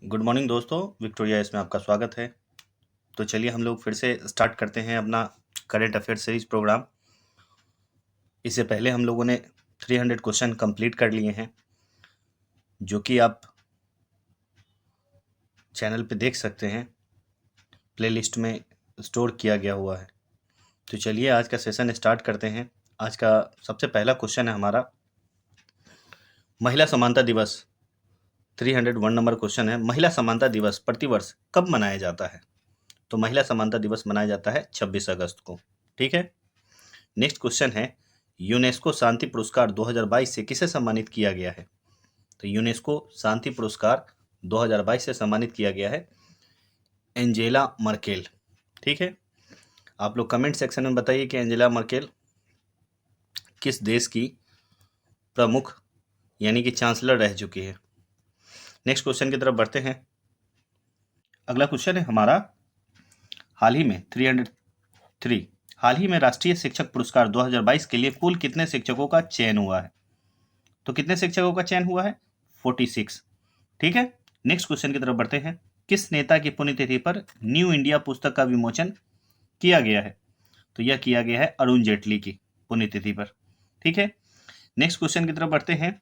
Good morning दोस्तों, Victoria इसमें आपका स्वागत है। तो चलिए हम लोग फिर से स्टार्ट करते हैं अपना करंट अफेयर सीरीज प्रोग्राम। इससे पहले हम लोगों ने 300 क्वेश्चन कंप्लीट कर लिए हैं, जो कि आप चैनल पे देख सकते हैं, प्लेलिस्ट में स्टोर किया गया हुआ है। तो चलिए आज का सेशन स्टार्ट करते हैं। आज का सबसे पहला क्वेश्चन है हमारा, महिला समानता दिवस। 301 नंबर क्वेश्चन है, महिला समानता दिवस प्रतिवर्ष कब मनाया जाता है? तो महिला समानता दिवस मनाया जाता है 26 अगस्त को। ठीक है। नेक्स्ट क्वेश्चन है, यूनेस्को शांति पुरस्कार 2022 से किसे सम्मानित किया गया है? तो यूनेस्को शांति पुरस्कार 2022 से सम्मानित किया गया है एंजेला मर्केल। ठीक है। आप लोग कमेंट सेक्शन में बताइए कि एंजेला मर्केल किस देश की प्रमुख यानी कि चांसलर रह चुकी है। नेक्स्ट क्वेश्चन की तरफ बढ़ते हैं। अगला क्वेश्चन है हमारा, हाल ही में 303 हाल ही में राष्ट्रीय शिक्षक पुरस्कार 2022 के लिए कुल कितने शिक्षकों का चयन हुआ है? तो कितने शिक्षकों का चयन हुआ है? 46। ठीक है। नेक्स्ट क्वेश्चन की तरफ बढ़ते हैं। किस नेता की पुण्यतिथि पर न्यू इंडिया पुस्तक का विमोचन किया गया है? तो यह किया गया है अरुण जेटली की पुण्यतिथि पर। ठीक है। नेक्स्ट क्वेश्चन की तरफ बढ़ते हैं।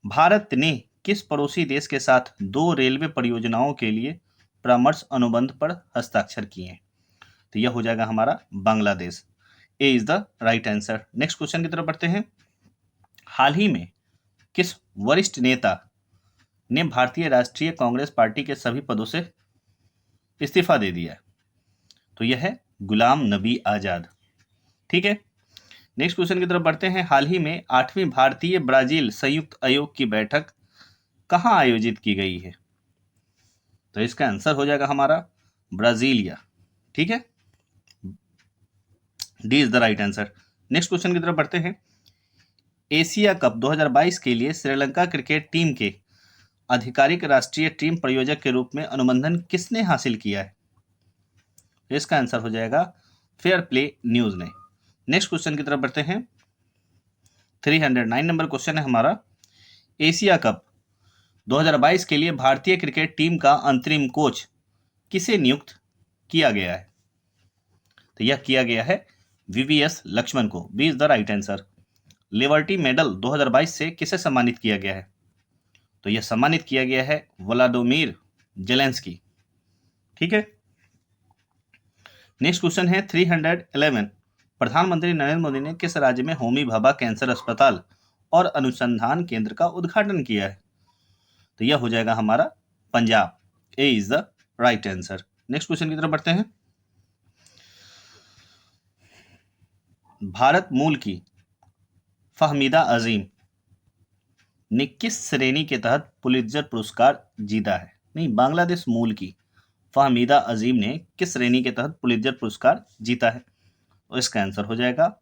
भारत ने किस पड़ोसी देश के साथ 2 रेलवे परियोजनाओं के लिए परामर्श अनुबंध पर हस्ताक्षर किए हैं? तो यह हो जाएगा हमारा Bangladesh. A is the right answer. Next question की तरफ बढ़ते हैं। हाल ही में किस वरिष्ठ नेता ने भारतीय राष्ट्रीय कांग्रेस पार्टी के सभी पदों से इस्तीफा दे दिया है? तो यह है गुलाम नबी आजाद। ठीक है। नेक्स्ट क्वेश्चन की तरफ बढ़ते हैं। हाल ही में 8वीं भारतीय ब्राजील संयुक्त आयोग की बैठक कहां आयोजित की गई है? तो इसका आंसर हो जाएगा हमारा ब्राजीलिया। ठीक है। D is the right answer. Next question की तरफ बढ़ते हैं। एशिया कप 2022 के लिए श्रीलंका क्रिकेट टीम के आधिकारिक राष्ट्रीय टीम प्रयोजक के रूप में अनुबंधन किसने हासिल किया है? इसका आंसर हो जाएगा फेयर प्ले न्यूज ने। नेक्स्ट क्वेश्चन की तरफ बढ़ते हैं। 309 नंबर क्वेश्चन है हमारा, एशिया कप 2022 के लिए भारतीय क्रिकेट टीम का अंतरिम कोच किसे नियुक्त किया गया है? तो यह किया गया है वीवीएस लक्ष्मण को। B is the right answer. Liberty medal 2022 से किसे सम्मानित किया गया है? तो यह सम्मानित किया गया है व्लादिमीर जेलेंस्की। ठीक है। नेक्स्ट क्वेश्चन है 311, प्रधानमंत्री नरेंद्र मोदी ने किस राज्य में होमी भाभा कैंसर अस्पताल और अनुसंधान केंद्र का उद्घाटन किया है? तो यह हो जाएगा हमारा Punjab. A is the right answer. Next question की तरफ बढ़ते हैं। भारत मूल की फहमीदा अजीम ने किस श्रेणी के तहत पुलित्जर पुरस्कार जीता है? नहीं, बांग्लादेश मूल की फहमीदा अजीम ने किस श्रेणी के तहत पुलित्जर पुरस्कार जीता है? तो इसका आंसर हो जाएगा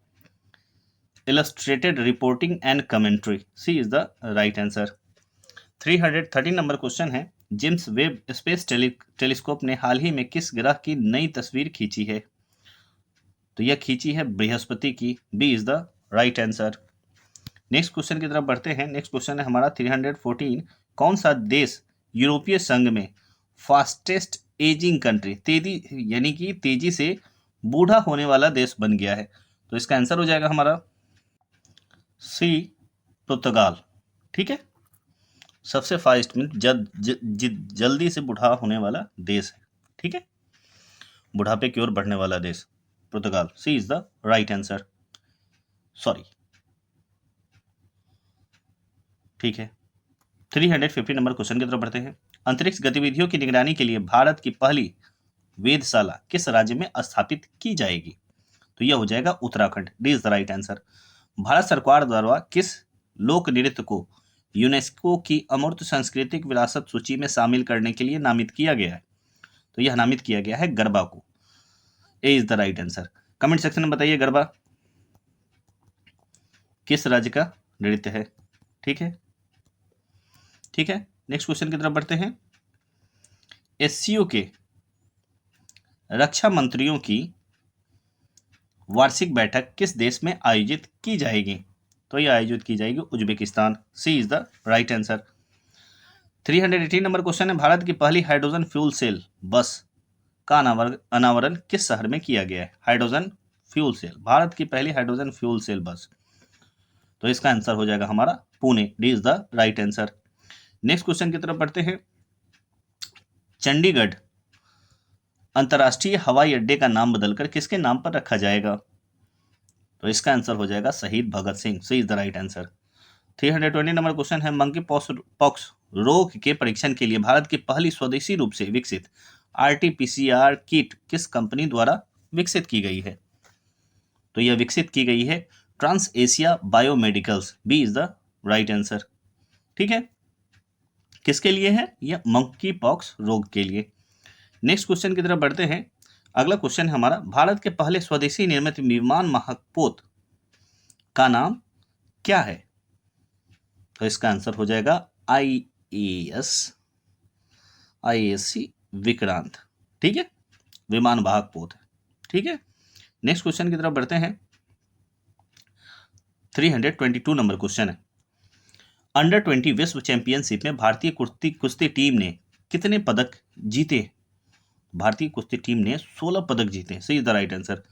illustrated reporting and commentary. C is the right answer. 313 number question है, जेम्स वेब स्पेस टेलीस्कोप ने हाल ही में किस ग्रह की नई तस्वीर खींची है? तो यह खींची है बृहस्पति की। B is the right answer. Next question की तरफ बढ़ते हैं। नेक्स्ट क्वेश्चन है हमारा 314, कौन सा देश यूरोपीय संघ में फास्टेस्ट एजिंग कंट्री तेजी यानी कि तेजी से बूढ़ा होने वाला देश बन गया है? तो इसका आंसर हो जाएगा हमारा सी, पुर्तगाल। ठीक है। सबसे फास्ट में जल्दी से बूढ़ा होने वाला देश है। ठीक है। बुढ़ापे की ओर बढ़ने वाला देश पुर्तगाल। C is the right answer. Sorry. ठीक है। 350 नंबर क्वेश्चन की तरफ बढ़ते हैं। अंतरिक्ष गतिविधियों की निगरानी के लिए भारत की पहली वेधशाला किस राज्य में स्थापित की जाएगी? तो यह हो जाएगा Uttarakhand. D is the right answer. Bharat सरकार द्वारा किस लोक नृत्य को यूनेस्को की अमूर्त सांस्कृतिक विरासत सूची में शामिल करने के लिए नामित किया गया है? तो यह नामित किया गया है गरबा को। A is the right answer. Comment section में बताइए गरबा किस राज्य का नृत्य है। ठीक है। ठीक है। नेक्स्ट क्वेश्चन की तरफ बढ़ते हैं। एससीओ के रक्षा मंत्रियों की वार्षिक बैठक किस देश में आयोजित की जाएगी? तो यह आयोजित की जाएगी Uzbekistan. C is the right answer. 318 number question है, भारत की पहली हाइड्रोजन फ्यूल सेल बस का अनावरण किस शहर में किया गया है? हाइड्रोजन फ्यूल सेल, भारत की पहली हाइड्रोजन फ्यूल सेल बस, तो इसका आंसर हो जाएगा हमारा Pune. D is the right answer. Next question की तरफ बढ़ते हैं। चंडीगढ़ अंतर्राष्ट्रीय हवाई अड्डे का नाम बदलकर किसके नाम पर रखा जाएगा? तो इसका आंसर हो जाएगा शहीद Bhagat Singh. C is the right answer. 320 number question है, मंकी पॉक्स रोग के परीक्षण के लिए भारत की पहली स्वदेशी रूप से विकसित आरटी-पीसीआर किट किस कंपनी द्वारा विकसित की गई है? तो यह विकसित की गई है trans Asia biomedicals. B is the right answer. ठीक है, किसके लिए है? यह मंकी पॉक्स रोग के लिए। नेक्स्ट क्वेश्चन की तरफ बढ़ते हैं। अगला क्वेश्चन है हमारा, भारत के पहले स्वदेशी निर्मित विमान महापोत का नाम क्या है? तो इसका आंसर हो जाएगा आईएएससी विक्रांत। ठीक है, विमान वाहक पोत है। ठीक है, नेक्स्ट क्वेश्चन की तरफ बढ़ते हैं। 322 नंबर क्वेश्चन है, अंडर 20 विश्व चैंपियनशिप में भारतीय कुश्ती टीम ने कितने पदक जीते? भारतीय कुश्ती टीम ने 16 पदक जीते। सही is the right answer.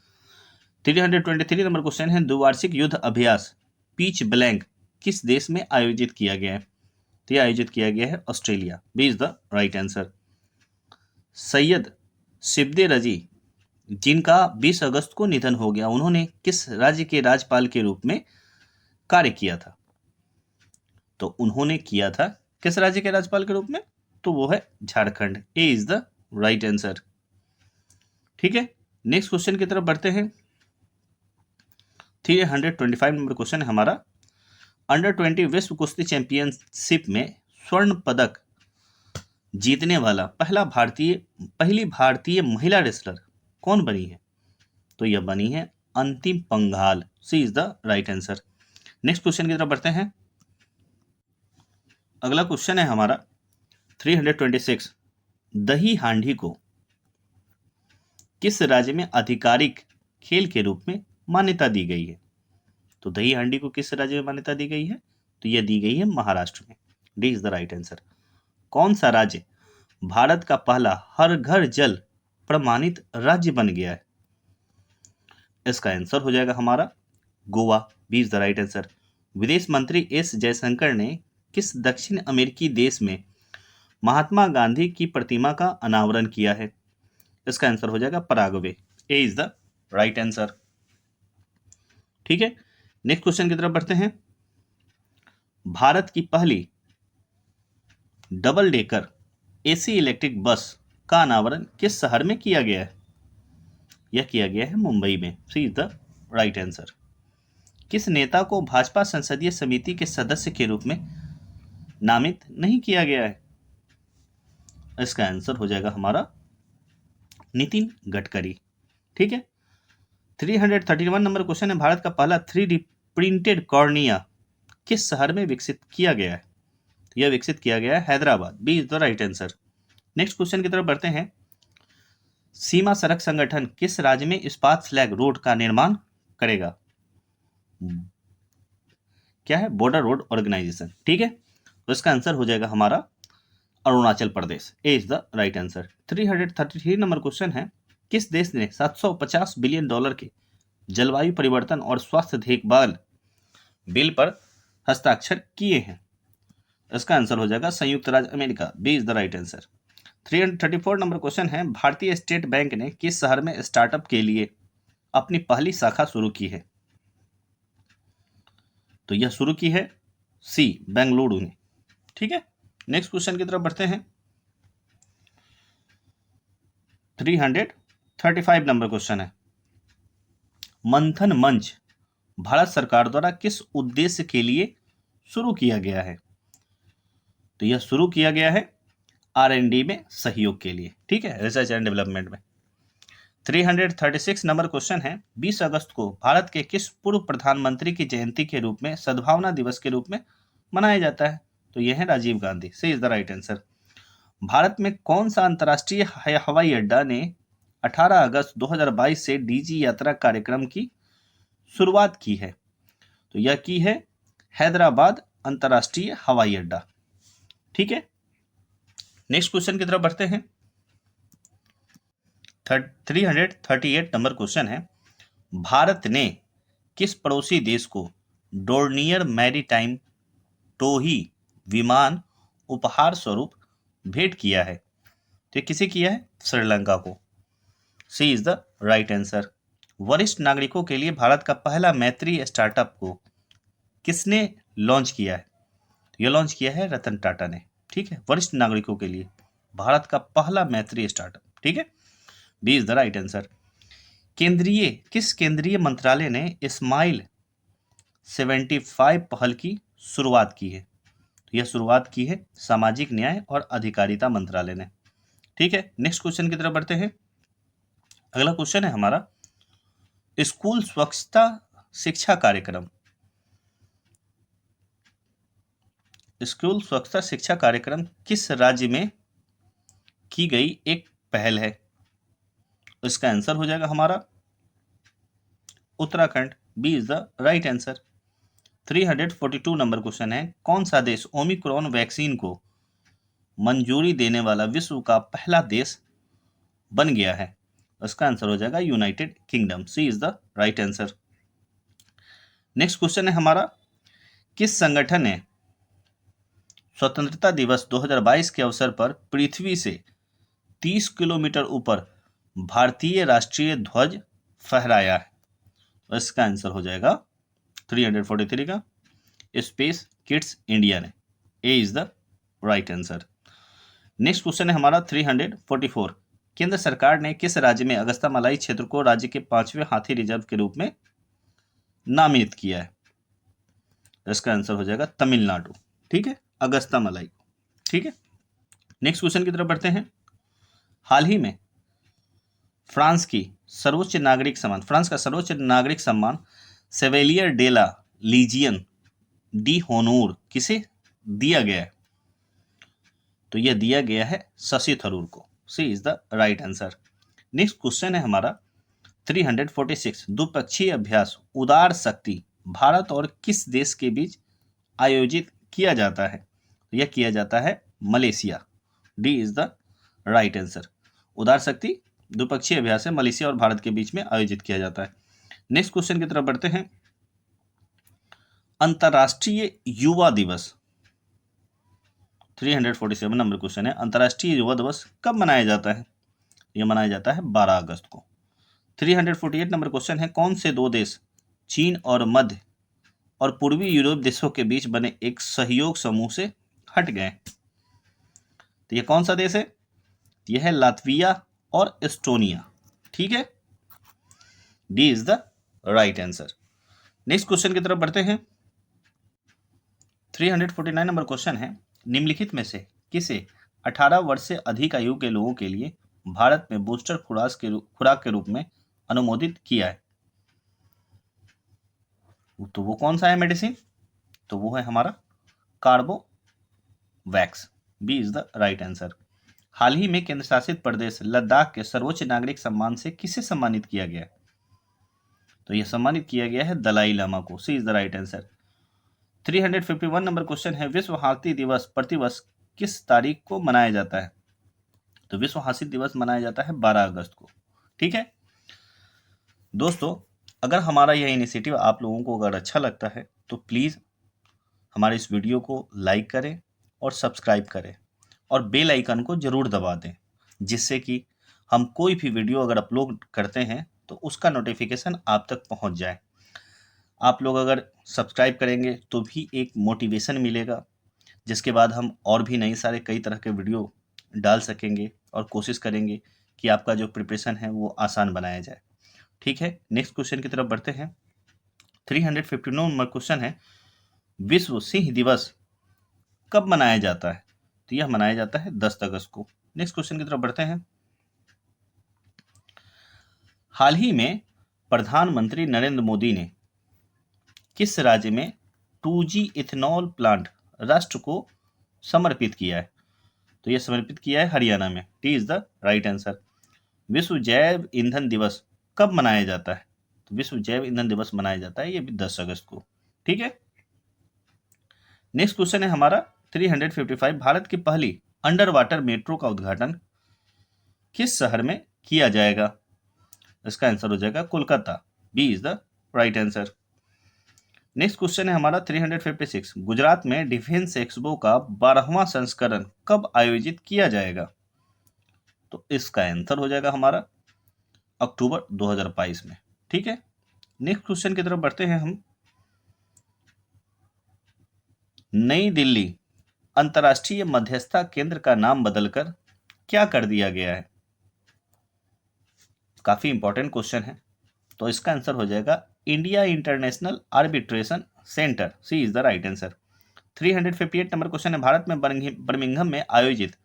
323 number question है, द्विवार्षिक युद्ध अभ्यास पीच ब्लैंक किस देश में आयोजित किया गया है? तो यह आयोजित किया गया है Australia. B is the right answer. Syed शिबदे रजी जिनका 20 अगस्त को निधन हो गया, उन्होंने किस राज्य के राज्यपाल के रूप में कार्य किया था? तो उन्होंने किया था किस राज्य के राज्यपाल के रूप में? तो वो है झारखंड। ए इज द राइट आंसर। ठीक है, नेक्स्ट क्वेश्चन की तरफ बढ़ते हैं। 325 नंबर क्वेश्चन है हमारा, अंडर 20 विश्व कुश्ती चैंपियनशिप में स्वर्ण पदक जीतने वाला पहली भारतीय महिला रेसलर कौन बनी है? तो यह बनी है Antim Panghal. C is the right answer. Next question की तरफ बढ़ते हैं। अगला क्वेश्चन है हमारा 326, दही हांडी को किस राज्य में आधिकारिक खेल के रूप में मान्यता दी गई है? तो दही हांडी को किस राज्य में मान्यता दी गई है? तो यह दी गई है महाराष्ट्र में। D is the right answer. कौन सा राज्य भारत का पहला हर घर जल प्रमाणित राज्य बन गया है? इसका आंसर हो जाएगा हमारा Goa. B is the right answer. विदेश मंत्री एस जयशंकर ने किस दक्षिण अमेरिकी देश में महात्मा गांधी की प्रतिमा का अनावरण किया है? इसका आंसर हो जाएगा Paraguay. A is the right answer. ठीक है, नेक्स्ट क्वेश्चन की तरफ बढ़ते हैं। भारत की पहली double decker AC electric bus का अनावरण किस शहर में किया गया है? यह किया गया है मुंबई में। C is the right answer. किस नेता को भाजपा संसदीय समिति के सदस्य के रूप में नामित नहीं किया गया है? इसका आंसर हो जाएगा हमारा नितिन गडकरी। ठीक है, 331 नंबर क्वेश्चन है, भारत का पहला 3D प्रिंटेड कॉर्निया किस शहर में विकसित किया गया है? यह विकसित किया गया है Hyderabad. B is the right answer. Next question की तरफ बढ़ते हैं। सीमा सड़क संगठन किस राज्य में इस्पात स्लैग रोड का निर्माण करेगा? क्या है? Border road organisation. ठीक है, तो इसका आंसर हो जाएगा हमारा Arunachal Pradesh. A is the right answer. 333 number question है, किस देश ने 750 बिलियन डॉलर के जलवायु परिवर्तन और स्वास्थ्य देखभाल बिल पर हस्ताक्षर किए हैं? इसका आंसर हो जाएगा संयुक्त राज्य America. B is the right answer. 334 number question है, भारतीय स्टेट बैंक ने किस शहर में स्टार्टअप के लिए अपनी पहली शाखा शुरू की है? तो यह शुरू की है सी बेंगलुरु ने। ठीक है, नेक्स्ट क्वेश्चन की तरफ बढ़ते हैं। 335 नंबर क्वेश्चन है, मंथन मंच भारत सरकार द्वारा किस उद्देश्य के लिए शुरू किया गया है? तो यह शुरू किया गया है R&D में सहयोग के लिए। ठीक है, रिसर्च एंड डेवलपमेंट में। 336 नंबर क्वेश्चन है, 20 अगस्त को भारत के किस पूर्व प्रधानमंत्री की जयंती के रूप में सद्भावना दिवस के रूप में मनाया जाता है? तो यह है Rajiv Gandhi. C is the right answer. Bharat में कौन सा अंतर्राष्ट्रीय हवाई अड्डा ने 18 अगस्त 2022 से डीजी यात्रा कार्यक्रम की शुरुआत की है? तो यह की है हैदराबाद अंतर्राष्ट्रीय हवाई अड्डा। ठीक है, नेक्स्ट क्वेश्चन की तरफ बढ़ते हैं। 338 नंबर क्वेश्चन है, भारत ने किस पड़ोसी देश को डोर्नियर मैरीटाइम टोही विमान उपहार स्वरूप भेंट किया है? तो ये किसे किया है? श्रीलंका को। C is the right answer. वरिष्ठ नागरिकों के लिए भारत का पहला मैत्री स्टार्टअप को किसने लॉन्च किया है? ये लॉन्च किया है रतन टाटा ने। ठीक है, वरिष्ठ नागरिकों के लिए भारत का पहला मैत्री स्टार्टअप। ठीक है, B is the right answer. किस केंद्रीय मंत्रालय ने स्माइल 75 पहल की शुरुआत की है? तो यह शुरुआत की है सामाजिक न्याय और अधिकारिता मंत्रालय ने। ठीक है, नेक्स्ट क्वेश्चन की तरफ बढ़ते हैं। अगला क्वेश्चन है हमारा, स्कूल स्वच्छता शिक्षा कार्यक्रम। स्कूल स्वच्छता शिक्षा कार्यक्रम किस राज्य में की गई एक पहल है? इसका आंसर हो जाएगा हमारा Uttarakhand. B is the right answer. 342 number question है, कौन सा देश ओमिक्रॉन वैक्सीन को मंजूरी देने वाला विश्व का पहला देश बन गया है? इसका आंसर हो जाएगा United Kingdom. C is the right answer. Next question है हमारा, किस संगठन ने स्वतंत्रता दिवस 2022 के अवसर पर पृथ्वी से 30 किलोमीटर ऊपर भारतीय राष्ट्रीय ध्वज फहराया है? इसका आंसर हो जाएगा 343 का स्पेस किड्स इंडिया ने। A is the right answer. Next question है हमारा 344, केंद्र सरकार ने किस राज्य में अगस्ता मलाई क्षेत्र को राज्य के 5वें हाथी रिजर्व के रूप में नामित किया है? इसका आंसर हो जाएगा तमिलनाडु। ठीक है, अगस्ता मलाई। ठीक है, नेक्स्ट क्वेश्चन की तरफ बढ़ते हैं। हाल ही में फ्रांस का सर्वोच्च नागरिक सम्मान सेवेलियर डेला लीजियन डी होनूर किसे दिया गया है? तो यह दिया गया है शशि थरूर को। C is the right answer. Next question है हमारा 346, द्विपक्षीय अभ्यास उदार शक्ति भारत और किस देश के बीच आयोजित किया जाता है? यह किया जाता है Malaysia. D is the right answer. उदार शक्ति द्विपक्षीय अभ्यास है, मलेशिया और भारत के बीच में आयोजित किया जाता है। नेक्स्ट क्वेश्चन की तरफ बढ़ते हैं। अंतर्राष्ट्रीय युवा दिवस 347 नंबर क्वेश्चन है, अंतर्राष्ट्रीय युवा दिवस कब मनाया जाता है? यह मनाया जाता है 12 अगस्त को। 348 नंबर क्वेश्चन है, कौन से दो देश चीन और मध्य और पूर्वी यूरोप देशों के बीच बने एक सहयोग समूह से हट गए? तो यह कौन सा देश है? यह है लातविया और एस्टोनिया। ठीक है, D is the right answer. Next question की तरफ बढ़ते हैं। 349 नंबर क्वेश्चन है, निम्नलिखित में से किसे 18 वर्ष से अधिक आयु के लोगों के लिए भारत में बूस्टर खुराक के रूप में अनुमोदित किया है? तो वो कौन सा है मेडिसिन? तो वो है हमारा Corbevax. B is the right answer. हाल ही में केंद्र शासित प्रदेश लद्दाख के सर्वोच्च नागरिक सम्मान से किसे सम्मानित किया गया? तो यह सम्मानित किया गया है दलाई लामा को। C is the right answer. 351 number question है, विश्व हाथी दिवस प्रतिवर्ष किस तारीख को मनाया जाता है? तो विश्व हाथी दिवस मनाया जाता है 12 अगस्त को। ठीक है दोस्तों, अगर हमारा यह इनिशिएटिव आप लोगों को अगर अच्छा लगता है तो प्लीज़ हमारे इस वीडियो को लाइक करें और सब्सक्राइब करें और बेल आइकन को ज़रूर दबा दें, जिससे कि हम कोई भी वीडियो अगर अपलोड करते हैं तो उसका नोटिफिकेशन आप तक पहुंच जाए। आप लोग अगर सब्सक्राइब करेंगे तो भी एक मोटिवेशन मिलेगा, जिसके बाद हम और भी नए सारे कई तरह के वीडियो डाल सकेंगे और कोशिश करेंगे कि आपका जो प्रिपरेशन है वो आसान बनाया जाए। ठीक है, नेक्स्ट क्वेश्चन की तरफ बढ़ते हैं। 359 नंबर क्वेश्चन है, विश्व सिंह दिवस कब मनाया जाता है? तो यह मनाया जाता है 10 अगस्त को। नेक्स्ट क्वेश्चन की तरफ बढ़ते हैं। हाल ही में प्रधानमंत्री नरेंद्र मोदी ने किस राज्य में 2G इथेनॉल प्लांट राष्ट्र को समर्पित किया है? तो यह समर्पित किया है हरियाणा में। D is the right answer. विश्व जैव ईंधन दिवस कब मनाया जाता है? तो विश्व जैव ईंधन दिवस मनाया जाता है ये भी 10 अगस्त को। ठीक है, नेक्स्ट क्वेश्चन है हमारा 355, भारत की पहली अंडर वाटर मेट्रो का उद्घाटन किस शहर में किया जाएगा? इसका आंसर हो जाएगा Kolkata. B is the right answer. Next question है हमारा 356। गुजरात में डिफेंस एक्सपो का 12वां संस्करण कब आयोजित किया जाएगा? तो इसका आंसर हो जाएगा हमारा अक्टूबर 2022 में। ठीक है, नेक्स्ट क्वेश्चन की तरफ बढ़ते हैं हम। नई दिल्ली अंतर्राष्ट्रीय मध्यस्थता केंद्र का नाम बदलकर क्या कर दिया गया है? काफी इंपॉर्टेंट क्वेश्चन है, तो इसका आंसर हो जाएगा India International Arbitration Centre. C is the right answer. 358 number question है। भारत में बर्मिंघम में आयोजित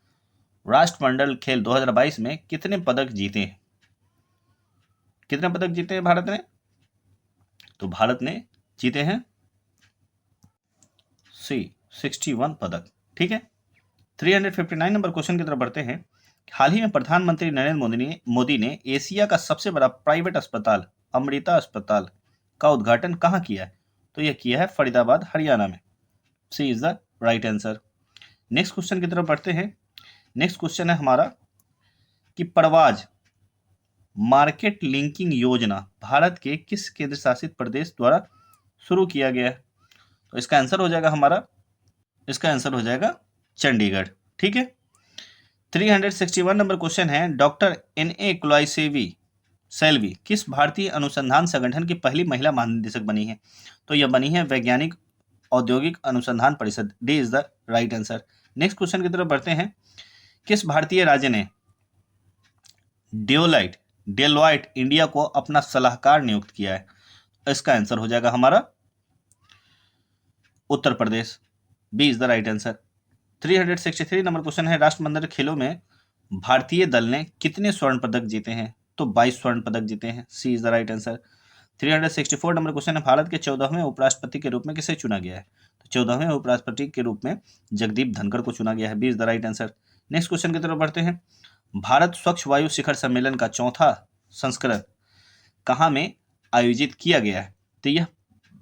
राष्ट्रमंडल खेल 2022 में कितने पदक जीते हैं? कितने पदक जीते हैं भारत ने? तो भारत ने जीते हैं 61 पदक। ठीक है, 359 नंबर क्वेश्चन की तरफ बढ़ते हैं। हाल ही में प्रधानमंत्री नरेंद्र मोदी ने एशिया का सबसे बड़ा प्राइवेट अस्पताल अमृता अस्पताल का उद्घाटन कहाँ किया है? तो यह किया है फरीदाबाद, हरियाणा में। C is the right answer. Next question की तरफ बढ़ते हैं। नेक्स्ट क्वेश्चन है हमारा कि परवाज मार्केट लिंकिंग योजना भारत के किस केंद्र शासित प्रदेश द्वारा शुरू किया गया है? तो इसका आंसर हो जाएगा हमारा, इसका आंसर हो जाएगा चंडीगढ़। ठीक है, 361 नंबर क्वेश्चन है। डॉक्टर NA कुलाइसेवी सेल्वी किस भारतीय अनुसंधान संगठन की पहली महिला महानिदेशक बनी है? तो यह बनी है वैज्ञानिक औद्योगिक अनुसंधान परिषद। D is the right answer. Next question की तरफ बढ़ते हैं। किस भारतीय राज्य ने डेलोइट इंडिया को अपना सलाहकार नियुक्त किया है? इसका आंसर हो जाएगा हमारा Uttar Pradesh. B is the right answer. 363 number question है। राष्ट्रमंडल खेलों में भारतीय दल ने कितने स्वर्ण पदक जीते हैं? तो 22 स्वर्ण पदक जीते हैं। C is the right answer. 364 number question है। भारत के 14वें उपराष्ट्रपति के रूप में किसे चुना गया है? तो 14वें उपराष्ट्रपति के रूप में जगदीप धनखड़ को चुना गया है। B is the right answer. Next question की तरफ बढ़ते हैं। भारत स्वच्छ वायु शिखर सम्मेलन का 4था संस्करण कहाँ में आयोजित किया गया है? तो यह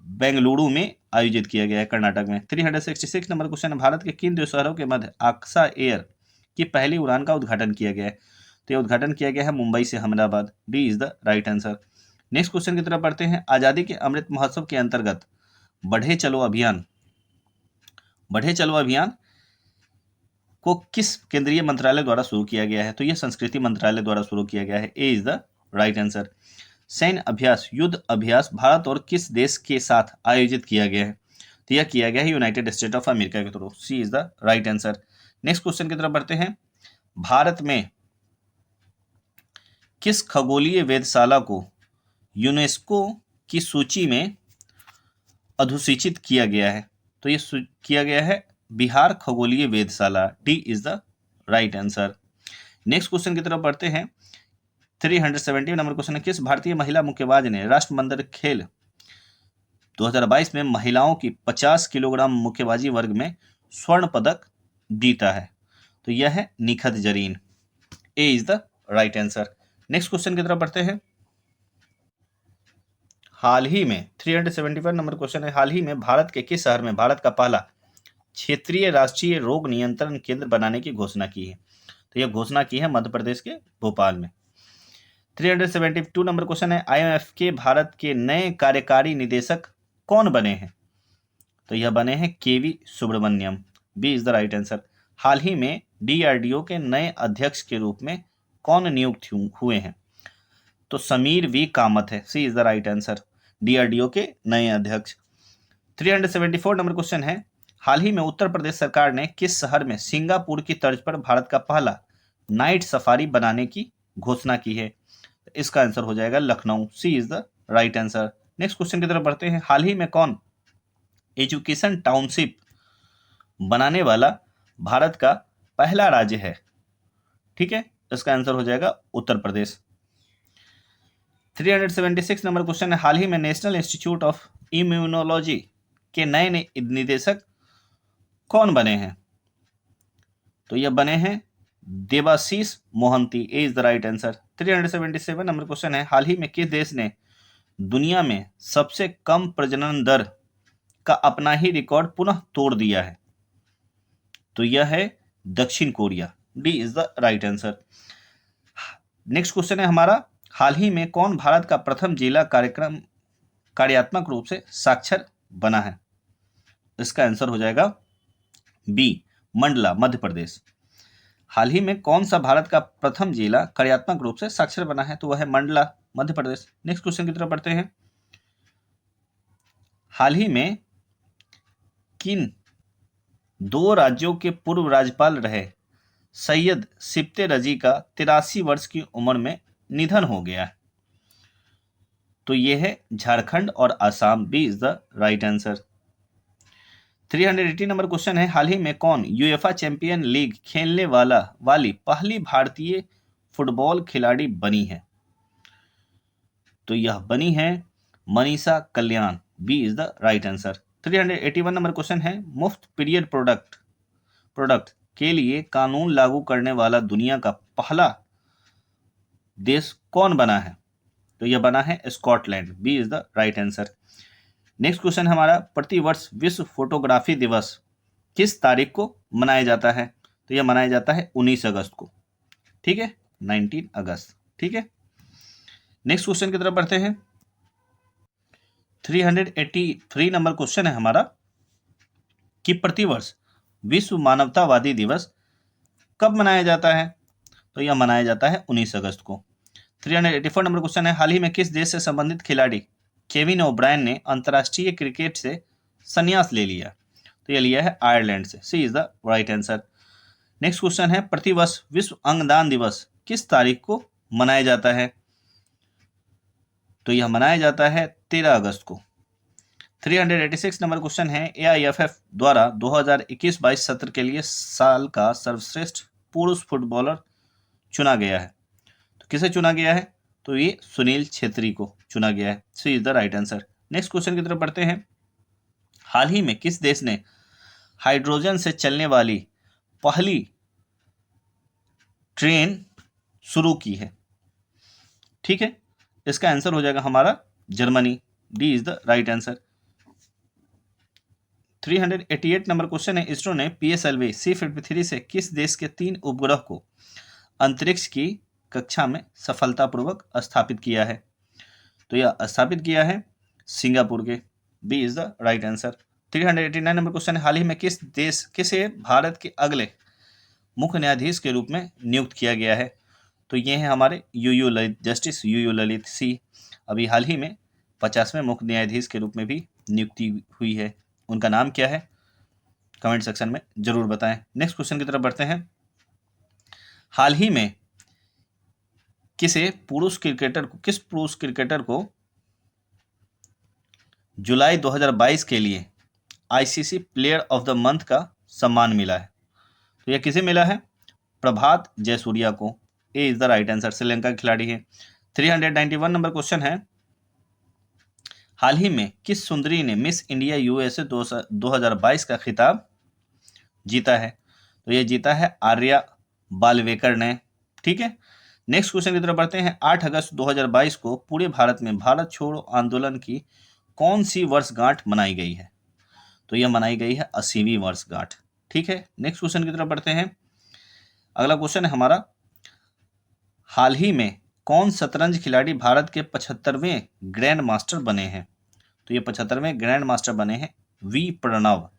बेंगलुरु में आयोजित किया गया है, कर्नाटक में। 366 नंबर क्वेश्चन है। भारत के किन दो शहरों के मध्य आक्सा एयर की पहली उड़ान का उद्घाटन किया गया है? तो यह उद्घाटन किया गया है मुंबई से Ahmedabad. D is the right answer. Next question की तरफ बढ़ते हैं। आजादी के अमृत महोत्सव के अंतर्गत बढ़े चलो अभियान को किस केंद्रीय मंत्रालय द्वारा शुरू किया गया है? तो यह संस्कृति मंत्रालय द्वारा शुरू किया गया है। ए इज द राइट आंसर। सैन्य अभ्यास युद्ध अभ्यास भारत और किस देश के साथ आयोजित किया गया है? तो यह किया गया है यूनाइटेड स्टेट ऑफ अमेरिका के through. C is the right answer. Next question की तरफ बढ़ते हैं। भारत में किस खगोलीय वेधशाला को यूनेस्को की सूची में अधिसूचित किया गया है? तो यह किया गया है बिहार खगोलीय वेधशाला। D is the right answer. Next question की तरफ बढ़ते हैं। 370 नंबर क्वेश्चन है। किस भारतीय महिला मुक्केबाज ने राष्ट्रमंडल खेल 2022 में महिलाओं की 50 किलोग्राम मुक्केबाजी वर्ग में स्वर्ण पदक जीता है? तो यह है Nikhat Zareen. A is the right answer. Next question की तरफ बढ़ते हैं। हाल ही में 371 नंबर क्वेश्चन है। हाल ही में भारत के किस शहर में भारत का पहला क्षेत्रीय राष्ट्रीय रोग नियंत्रण केंद्र बनाने की घोषणा की है? तो यह घोषणा की है मध्य प्रदेश के भोपाल में। 372 नंबर क्वेश्चन है। IMF के भारत के नए कार्यकारी निदेशक कौन बने हैं? तो यह बने हैं KV Subramanian. B is the right answer. हाल ही में DRDO के नए अध्यक्ष के रूप में कौन नियुक्त हुए हैं? तो समीर V कामत है। C is the right answer. DRDO के नए अध्यक्ष। 374 नंबर क्वेश्चन है। हाल ही में उत्तर प्रदेश सरकार ने किस शहर में सिंगापुर की तर्ज पर भारत का पहला नाइट सफारी बनाने की घोषणा की है? इसका आंसर हो जाएगा Lucknow. C is the right answer. Next question की तरफ बढ़ते हैं। हाल ही में कौन एजुकेशन टाउनशिप बनाने वाला भारत का पहला राज्य है? ठीक है, इसका आंसर हो जाएगा उत्तर प्रदेश। 376 नंबर क्वेश्चन है। हाल ही में नेशनल इंस्टीट्यूट ऑफ इम्यूनोलॉजी के नए निदेशक कौन बने हैं? तो यह बने हैं Debashish Mohanty. A is the right answer. 377 number question है। हाल ही में किस देश ने दुनिया में सबसे कम प्रजनन दर का अपना ही रिकॉर्ड पुनः तोड़ दिया है? तो यह है दक्षिण Korea. D is the right answer. Next question है हमारा, हाल ही में कौन भारत का प्रथम जिला कार्यक्रम कार्यात्मक रूप से साक्षर बना है? इसका आंसर हो जाएगा बी, मंडला, मध्य प्रदेश। हाल ही में कौन सा भारत का प्रथम जिला कार्यात्मक रूप से साक्षर बना है? तो वह है मंडला, मध्य प्रदेश। नेक्स्ट क्वेश्चन की तरफ बढ़ते हैं। हाल ही में किन दो राज्यों के पूर्व राज्यपाल रहे सैयद सिप्ते रजी का 83 वर्ष की उम्र में निधन हो गया है? तो यह है झारखंड और Assam. B is the right answer. 380 number question है, हाल ही में कौन यूएफा चैंपियन लीग खेलने वाली पहली भारतीय फुटबॉल खिलाड़ी बनी है? तो यह बनी है Manisha Kalyan. B is the right answer. 381 number question है, मुफ्त पीरियड प्रोडक्ट के लिए कानून लागू करने वाला दुनिया का पहला देश कौन बना है? तो यह बना है Scotland. B is the right answer. Next question हमारा, प्रतिवर्ष विश्व फोटोग्राफी दिवस किस तारीख को मनाया जाता है? तो यह मनाया जाता है 19 अगस्त को। ठीक है, 19 अगस्त। ठीक है, नेक्स्ट क्वेश्चन की तरफ बढ़ते हैं। 383 नंबर क्वेश्चन है हमारा कि प्रतिवर्ष विश्व मानवतावादी दिवस कब मनाया जाता है? तो यह मनाया जाता है 19 अगस्त को। 384 नंबर क्वेश्चन है, हाल ही में किस देश से संबंधित खिलाड़ी केविन ओब्रायन ने अंतर्राष्ट्रीय क्रिकेट से संन्यास ले लिया? तो यह लिया है आयरलैंड से। C is the right answer. Next question है, प्रतिवर्ष विश्व अंगदान दिवस किस तारीख को मनाया जाता है? तो यह मनाया जाता है 13 अगस्त को। 386 नंबर क्वेश्चन है, एआईएफएफ द्वारा 2021-22 सत्र के लिए साल का सर्वश्रेष्ठ पुरुष फुटबॉलर चुना गया है। तो किसे चुना गया है? तो ये सुनील छेत्री को चुना गया है। C is the right answer. Next question की तरफ बढ़ते हैं। हाल ही में किस देश ने हाइड्रोजन से चलने वाली पहली ट्रेन शुरू की है? ठीक है, इसका आंसर हो जाएगा हमारा Germany. D is the right answer. 388 number question है, इसरो ने PSLV C-53 से किस देश के 3 उपग्रह को अंतरिक्ष की कक्षा में सफलतापूर्वक स्थापित किया है? तो यह स्थापित किया है सिंगापुर के। B is the right answer. 389 number question है, हाल ही में किसे भारत के अगले मुख्य न्यायाधीश के रूप में नियुक्त किया गया है? तो ये है हमारे जस्टिस यूयू ललित सी। अभी हाल ही में 50वें मुख्य न्यायाधीश के रूप में भी नियुक्ति हुई है। उनका नाम क्या है? कमेंट सेक्शन में जरूर बताएं। नेक्स्ट क्वेश्चन की तरफ बढ़ते हैं। हाल ही में किस पुरुष क्रिकेटर को जुलाई 2022 के लिए ICC player of the month का सम्मान मिला है? तो यह किसे मिला है? प्रभात जयसूर्या को। A is the right answer. Sri Lanka के खिलाड़ी है। 391 नंबर क्वेश्चन है, हाल ही में किस सुंदरी ने मिस इंडिया यूएसए 2022 का खिताब जीता है? तो यह जीता है आर्या बालवेकर ने। ठीक है, नेक्स्ट क्वेश्चन की तरफ बढ़ते हैं। 8 अगस्त 2022 को पूरे भारत में भारत छोड़ो आंदोलन की कौन सी वर्षगांठ मनाई गई है? तो यह मनाई गई है 80वीं वर्षगांठ। ठीक है, नेक्स्ट क्वेश्चन की तरफ बढ़ते हैं। अगला क्वेश्चन है हमारा, हाल ही में कौन शतरंज खिलाड़ी भारत के 75वें ग्रैंड मास्टर बने हैं? तो ये 75वें ग्रैंड मास्टर बने हैं वी प्रणव।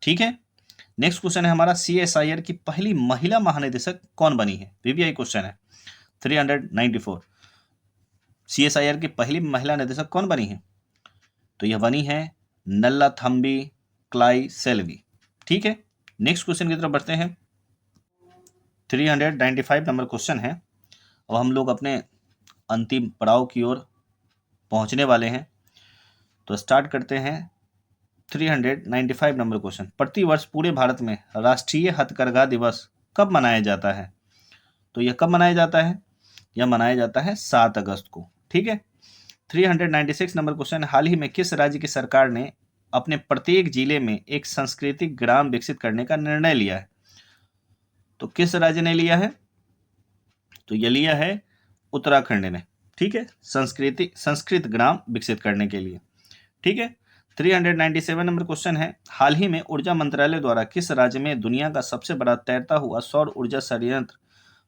ठीक है, नेक्स्ट क्वेश्चन है हमारा, CSIR की पहली महिला महानिदेशक कौन बनी है? VVI क्वेश्चन है। 394 CSIR की पहली महिला निदेशक कौन बनी है? तो यह बनी है नल्लाथम्बी क्लाई सेल्वी। ठीक है, नेक्स्ट क्वेश्चन की तरफ बढ़ते हैं। 395 नंबर क्वेश्चन है। अब हम लोग अपने अंतिम पड़ाव की ओर पहुंचने वाले हैं, तो स्टार्ट करते हैं। 395 नंबर क्वेश्चन, प्रतिवर्ष पूरे भारत में राष्ट्रीय हथकरघा दिवस कब मनाया जाता है? तो यह कब मनाया जाता है? यह मनाया जाता है 7 अगस्त को। ठीक है, 396 नंबर क्वेश्चन, हाल ही में किस राज्य की सरकार ने अपने प्रत्येक जिले में एक सांस्कृतिक ग्राम विकसित करने का निर्णय लिया है? तो किस राज्य ने लिया है? तो यह लिया है उत्तराखंड ने। ठीक है, संस्कृत ग्राम विकसित करने के लिए। ठीक है, 397 नंबर क्वेश्चन है, हाल ही में ऊर्जा मंत्रालय द्वारा किस राज्य में दुनिया का सबसे बड़ा तैरता हुआ सौर ऊर्जा संयंत्र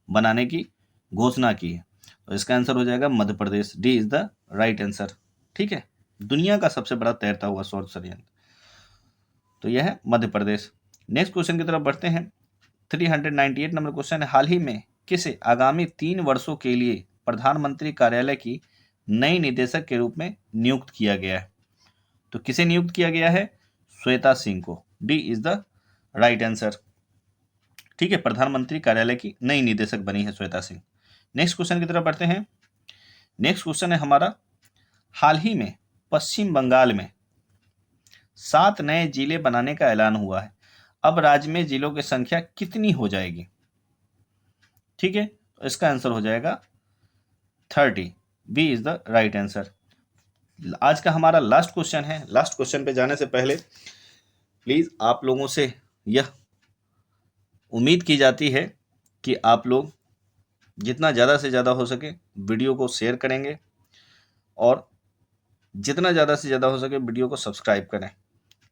बनाने की घोषणा की है? तो इसका आंसर हो जाएगा Madhya Pradesh. D is the right answer. ठीक है, दुनिया का सबसे बड़ा तैरता हुआ सौर संयंत्र, तो यह है मध्य प्रदेश। नेक्स्ट क्वेश्चन की तरफ बढ़ते हैं। 398 नंबर क्वेश्चन है, हाल ही में किसे आगामी 3 वर्षों के लिए प्रधानमंत्री कार्यालय की नई निदेशक के रूप में नियुक्त किया गया है? तो किसे नियुक्त किया गया है? श्वेता सिंह को। D is the right answer. ठीक है, प्रधानमंत्री कार्यालय की नई निदेशक बनी है श्वेता सिंह। नेक्स्ट क्वेश्चन की तरफ बढ़ते हैं। नेक्स्ट क्वेश्चन है हमारा, हाल ही में पश्चिम बंगाल में 7 नए जिले बनाने का ऐलान हुआ है। अब राज्य में जिलों की संख्या कितनी हो जाएगी? ठीक है, तो इसका आंसर हो जाएगा 30। B is the right answer. आज का हमारा लास्ट क्वेश्चन है। लास्ट क्वेश्चन पे जाने से पहले प्लीज आप लोगों से यह उम्मीद की जाती है कि आप लोग जितना ज़्यादा से ज़्यादा हो सके वीडियो को शेयर करेंगे और जितना ज़्यादा से ज़्यादा हो सके वीडियो को सब्सक्राइब करें,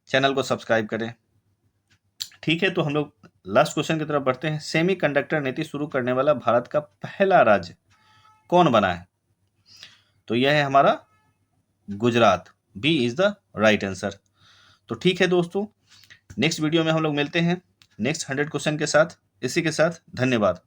चैनल को सब्सक्राइब करें। ठीक है, तो हम लोग लास्ट क्वेश्चन की तरफ बढ़ते हैं। सेमीकंडक्टर नीति शुरू करने वाला भारत का पहला राज्य कौन बना है? तो यह है हमारा Gujarat. B is the right answer. तो ठीक है दोस्तों, नेक्स्ट वीडियो में हम लोग मिलते हैं नेक्स्ट 100 क्वेश्चन के साथ। इसी के साथ धन्यवाद।